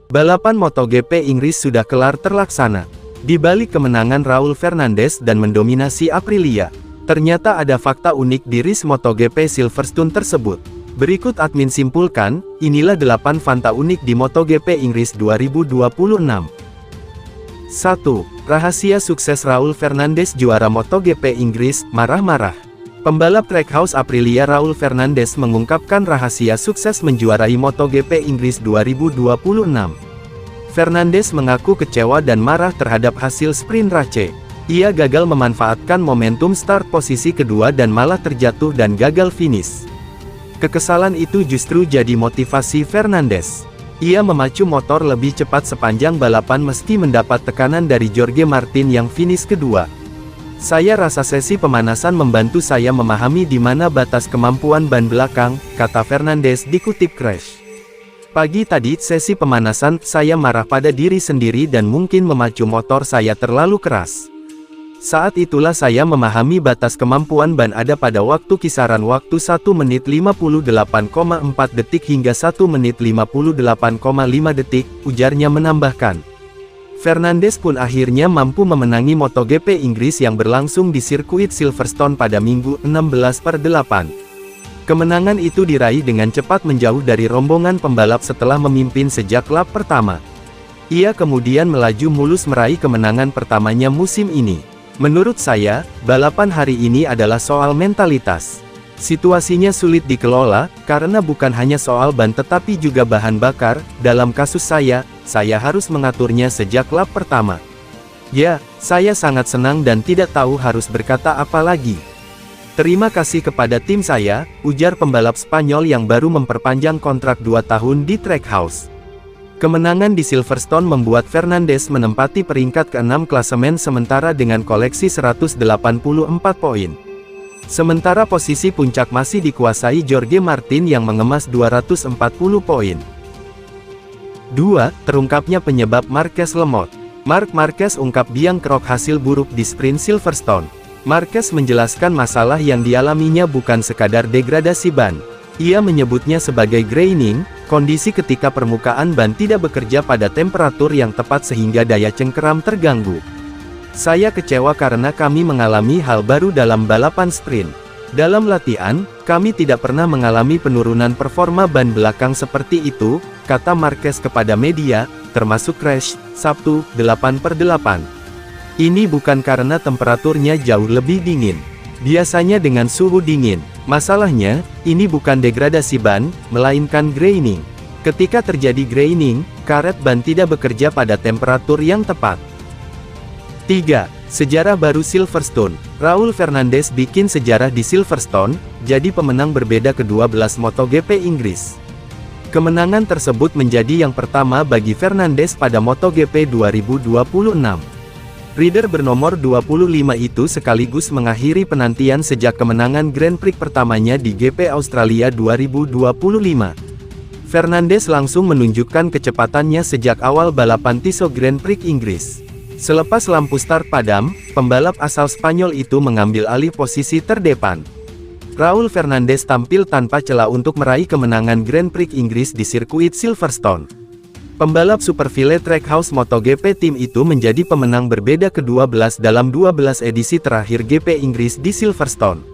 Balapan MotoGP Inggris sudah kelar terlaksana. Di balik kemenangan Raul Fernandez dan mendominasi Aprilia, ternyata ada fakta unik di race MotoGP Silverstone tersebut. Berikut admin simpulkan, inilah 8 fakta unik di MotoGP Inggris 2026. 1. Rahasia sukses Raul Fernandez juara MotoGP Inggris, marah-marah. Pembalap Trackhouse Aprilia Raul Fernandez mengungkapkan rahasia sukses menjuarai MotoGP Inggris 2026. Fernandez mengaku kecewa dan marah terhadap hasil sprint race. Ia gagal memanfaatkan momentum start posisi kedua dan malah terjatuh dan gagal finish. Kekesalan itu justru jadi motivasi Fernandez. Ia memacu motor lebih cepat sepanjang balapan meski mendapat tekanan dari Jorge Martin yang finish kedua. Saya rasa sesi pemanasan membantu saya memahami di mana batas kemampuan ban belakang, kata Fernandez dikutip Crash. Pagi tadi sesi pemanasan, saya marah pada diri sendiri dan mungkin memacu motor saya terlalu keras. Saat itulah saya memahami batas kemampuan ban ada pada waktu kisaran waktu 1 menit 58,4 detik hingga 1 menit 58,5 detik, ujarnya menambahkan. Fernandez pun akhirnya mampu memenangi MotoGP Inggris yang berlangsung di sirkuit Silverstone pada Minggu 16/8. Kemenangan itu diraih dengan cepat menjauh dari rombongan pembalap setelah memimpin sejak lap pertama. Ia kemudian melaju mulus meraih kemenangan pertamanya musim ini. Menurut saya, balapan hari ini adalah soal mentalitas. Situasinya sulit dikelola, karena bukan hanya soal ban tetapi juga bahan bakar. Dalam kasus saya harus mengaturnya sejak lap pertama. Ya, saya sangat senang dan tidak tahu harus berkata apa lagi. Terima kasih kepada tim saya, ujar pembalap Spanyol yang baru memperpanjang kontrak 2 tahun di Trackhouse. Kemenangan di Silverstone membuat Fernandez menempati peringkat ke-6 klasemen sementara dengan koleksi 184 poin. Sementara posisi puncak masih dikuasai Jorge Martin yang mengemas 240 poin. 2. Terungkapnya penyebab Marquez lemot. Marc Marquez ungkap biang kerok hasil buruk di sprint Silverstone. Marquez menjelaskan masalah yang dialaminya bukan sekadar degradasi ban. Ia menyebutnya sebagai graining, kondisi ketika permukaan ban tidak bekerja pada temperatur yang tepat sehingga daya cengkeram terganggu. Saya kecewa karena kami mengalami hal baru dalam balapan sprint. Dalam latihan, kami tidak pernah mengalami penurunan performa ban belakang seperti itu, kata Marquez kepada media, termasuk Crash, Sabtu, 8/8. Ini bukan karena temperaturnya jauh lebih dingin. Biasanya dengan suhu dingin. Masalahnya, ini bukan degradasi ban, melainkan graining. Ketika terjadi graining, karet ban tidak bekerja pada temperatur yang tepat. 3. Sejarah baru Silverstone. Raul Fernandez bikin sejarah di Silverstone, jadi pemenang berbeda ke-12 MotoGP Inggris. Kemenangan tersebut menjadi yang pertama bagi Fernandez pada MotoGP 2026. Rider bernomor 25 itu sekaligus mengakhiri penantian sejak kemenangan Grand Prix pertamanya di GP Australia 2025. Fernandez langsung menunjukkan kecepatannya sejak awal balapan Tissot Grand Prix Inggris. Selepas lampu start padam, pembalap asal Spanyol itu mengambil alih posisi terdepan. Raul Fernandez tampil tanpa celah untuk meraih kemenangan Grand Prix Inggris di sirkuit Silverstone. Pembalap Superfile Trackhouse MotoGP tim itu menjadi pemenang berbeda ke-12 dalam 12 edisi terakhir GP Inggris di Silverstone.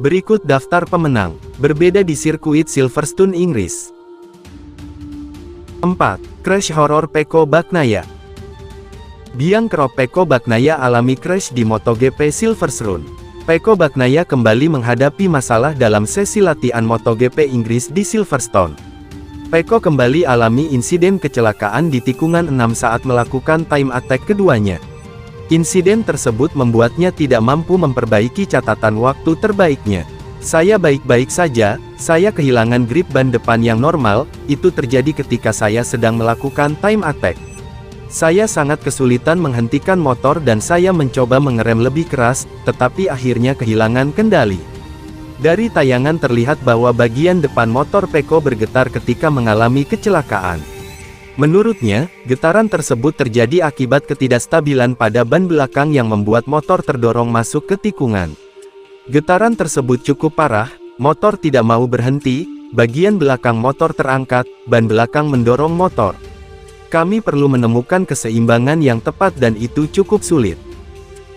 Berikut daftar pemenang, berbeda di sirkuit Silverstone Inggris. 4. Crash Horror Pecco Bagnaia. Biang kerok Pecco Bagnaia alami crash di MotoGP Silverstone. Pecco Bagnaia kembali menghadapi masalah dalam sesi latihan MotoGP Inggris di Silverstone. Pecco kembali alami insiden kecelakaan di tikungan 6 saat melakukan time attack keduanya. Insiden tersebut membuatnya tidak mampu memperbaiki catatan waktu terbaiknya. Saya baik-baik saja, saya kehilangan grip ban depan yang normal, itu terjadi ketika saya sedang melakukan time attack. Saya sangat kesulitan menghentikan motor dan saya mencoba mengerem lebih keras, tetapi akhirnya kehilangan kendali. Dari tayangan terlihat bahwa bagian depan motor Pecco bergetar ketika mengalami kecelakaan. Menurutnya, getaran tersebut terjadi akibat ketidakstabilan pada ban belakang yang membuat motor terdorong masuk ke tikungan. Getaran tersebut cukup parah, motor tidak mau berhenti, bagian belakang motor terangkat, ban belakang mendorong motor. Kami perlu menemukan keseimbangan yang tepat dan itu cukup sulit.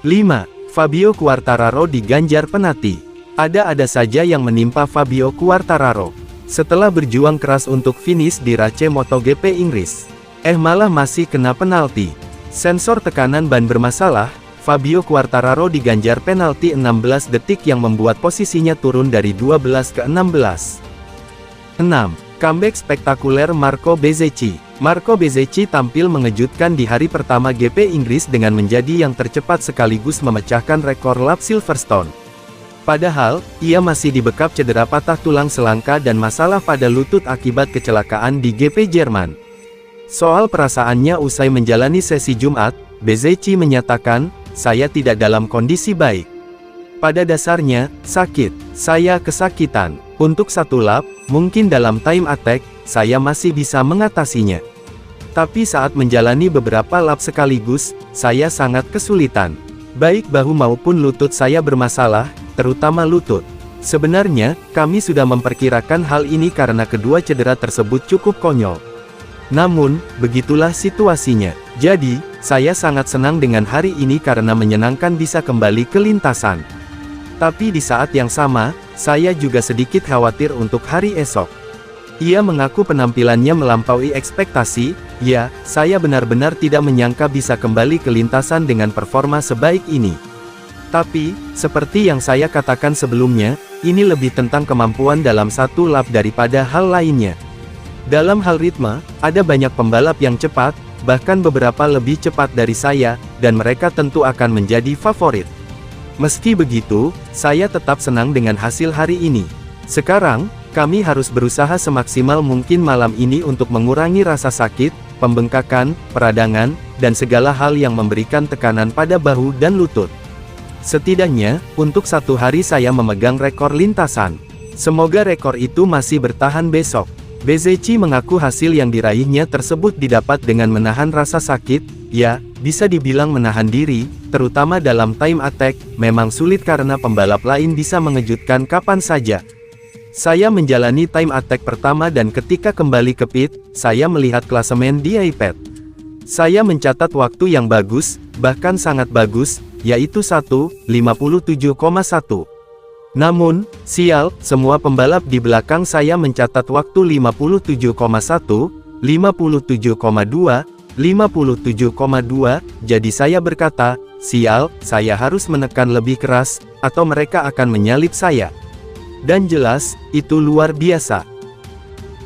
5. Fabio Quartararo diganjar penalti. Ada saja yang menimpa Fabio Quartararo. Setelah berjuang keras untuk finish di Race MotoGP Inggris, malah masih kena penalti. Sensor tekanan ban bermasalah, Fabio Quartararo diganjar penalti 16 detik yang membuat posisinya turun dari 12 ke 16. 6. Comeback spektakuler Marco Bezzecchi. Marco Bezzecchi tampil mengejutkan di hari pertama GP Inggris dengan menjadi yang tercepat sekaligus memecahkan rekor lap Silverstone. Padahal, ia masih dibekap cedera patah tulang selangka dan masalah pada lutut akibat kecelakaan di GP Jerman. Soal perasaannya usai menjalani sesi Jumat, Bezzecchi menyatakan, "Saya tidak dalam kondisi baik. Pada dasarnya, sakit. Saya kesakitan. Untuk satu lap, mungkin dalam time attack, saya masih bisa mengatasinya. Tapi saat menjalani beberapa lap sekaligus, saya sangat kesulitan. Baik bahu maupun lutut saya bermasalah, terutama lutut. Sebenarnya, kami sudah memperkirakan hal ini karena kedua cedera tersebut cukup konyol. Namun, begitulah situasinya. Jadi, saya sangat senang dengan hari ini karena menyenangkan bisa kembali ke lintasan. Tapi di saat yang sama, saya juga sedikit khawatir untuk hari esok." Ia mengaku penampilannya melampaui ekspektasi. "Ya, saya benar-benar tidak menyangka bisa kembali ke lintasan dengan performa sebaik ini. Tapi, seperti yang saya katakan sebelumnya, ini lebih tentang kemampuan dalam satu lap daripada hal lainnya. Dalam hal ritme, ada banyak pembalap yang cepat, bahkan beberapa lebih cepat dari saya, dan mereka tentu akan menjadi favorit. Meski begitu, saya tetap senang dengan hasil hari ini. Sekarang, kami harus berusaha semaksimal mungkin malam ini untuk mengurangi rasa sakit, pembengkakan, peradangan, dan segala hal yang memberikan tekanan pada bahu dan lutut. Setidaknya, untuk satu hari saya memegang rekor lintasan. Semoga rekor itu masih bertahan besok." Bezzecchi mengaku hasil yang diraihnya tersebut didapat dengan menahan rasa sakit. Ya, bisa dibilang menahan diri, terutama dalam time attack, memang sulit karena pembalap lain bisa mengejutkan kapan saja. "Saya menjalani time attack pertama dan ketika kembali ke pit, saya melihat klasemen di iPad. Saya mencatat waktu yang bagus, bahkan sangat bagus, yaitu 1:57,1. Namun, sial, semua pembalap di belakang saya mencatat waktu 57,1, 57,2, 57,2, jadi saya berkata, sial, saya harus menekan lebih keras, atau mereka akan menyalip saya. Dan jelas, itu luar biasa."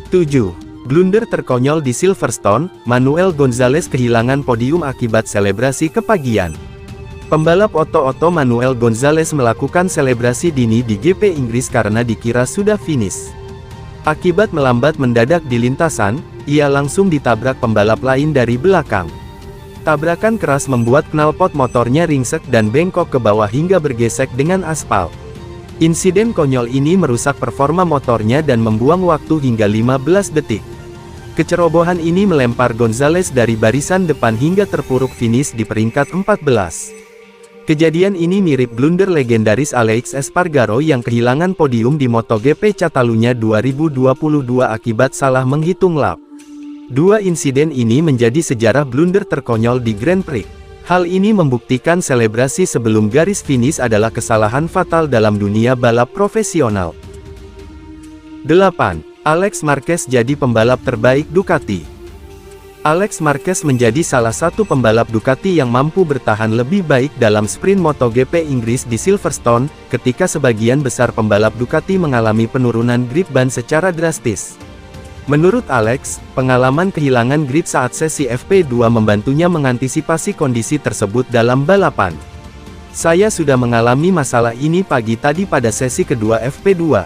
7. Blunder terkonyol di Silverstone, Manuel Gonzalez kehilangan podium akibat selebrasi kepagian. Pembalap oto-oto Manuel Gonzalez melakukan selebrasi dini di GP Inggris karena dikira sudah finish. Akibat melambat mendadak di lintasan, ia langsung ditabrak pembalap lain dari belakang. Tabrakan keras membuat knalpot motornya ringsek dan bengkok ke bawah hingga bergesek dengan aspal. Insiden konyol ini merusak performa motornya dan membuang waktu hingga 15 detik. Kecerobohan ini melempar Gonzalez dari barisan depan hingga terpuruk finish di peringkat 14. Kejadian ini mirip blunder legendaris Alex Espargaro yang kehilangan podium di MotoGP Catalunya 2022 akibat salah menghitung lap. Dua insiden ini menjadi sejarah blunder terkonyol di Grand Prix. Hal ini membuktikan selebrasi sebelum garis finish adalah kesalahan fatal dalam dunia balap profesional. 8. Alex Marquez jadi pembalap terbaik Ducati. Alex Marquez menjadi salah satu pembalap Ducati yang mampu bertahan lebih baik dalam sprint MotoGP Inggris di Silverstone, ketika sebagian besar pembalap Ducati mengalami penurunan grip ban secara drastis. Menurut Alex, pengalaman kehilangan grip saat sesi FP2 membantunya mengantisipasi kondisi tersebut dalam balapan. "Saya sudah mengalami masalah ini pagi tadi pada sesi kedua FP2.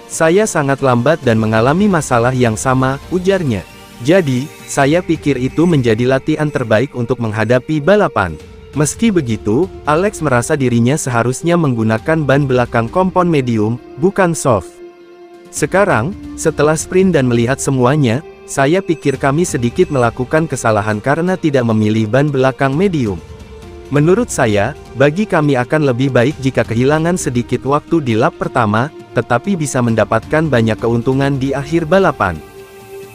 Saya sangat lambat dan mengalami masalah yang sama," ujarnya. "Jadi, saya pikir itu menjadi latihan terbaik untuk menghadapi balapan." Meski begitu, Alex merasa dirinya seharusnya menggunakan ban belakang kompon medium, bukan soft. "Sekarang, setelah sprint dan melihat semuanya, saya pikir kami sedikit melakukan kesalahan karena tidak memilih ban belakang medium. Menurut saya, bagi kami akan lebih baik jika kehilangan sedikit waktu di lap pertama, tetapi bisa mendapatkan banyak keuntungan di akhir balapan."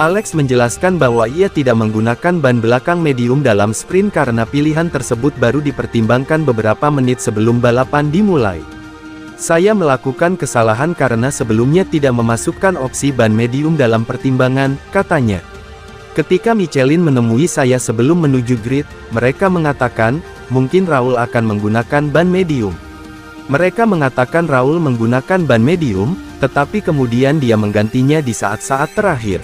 Alex menjelaskan bahwa ia tidak menggunakan ban belakang medium dalam sprint karena pilihan tersebut baru dipertimbangkan beberapa menit sebelum balapan dimulai. Saya melakukan kesalahan karena sebelumnya tidak memasukkan opsi ban medium dalam pertimbangan, katanya. Ketika Michelin menemui saya sebelum menuju grid, mereka mengatakan, mungkin Raul akan menggunakan ban medium. Mereka mengatakan Raul menggunakan ban medium, tetapi kemudian dia menggantinya di saat-saat terakhir.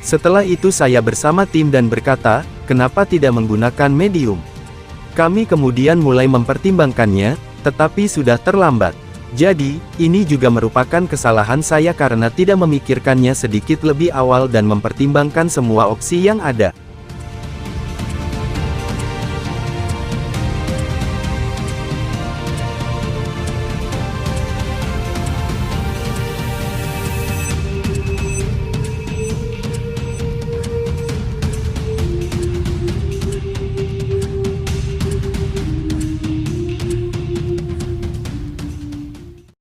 Setelah itu saya bersama tim dan berkata, kenapa tidak menggunakan medium? Kami kemudian mulai mempertimbangkannya, tetapi sudah terlambat. Jadi, ini juga merupakan kesalahan saya karena tidak memikirkannya sedikit lebih awal dan mempertimbangkan semua opsi yang ada.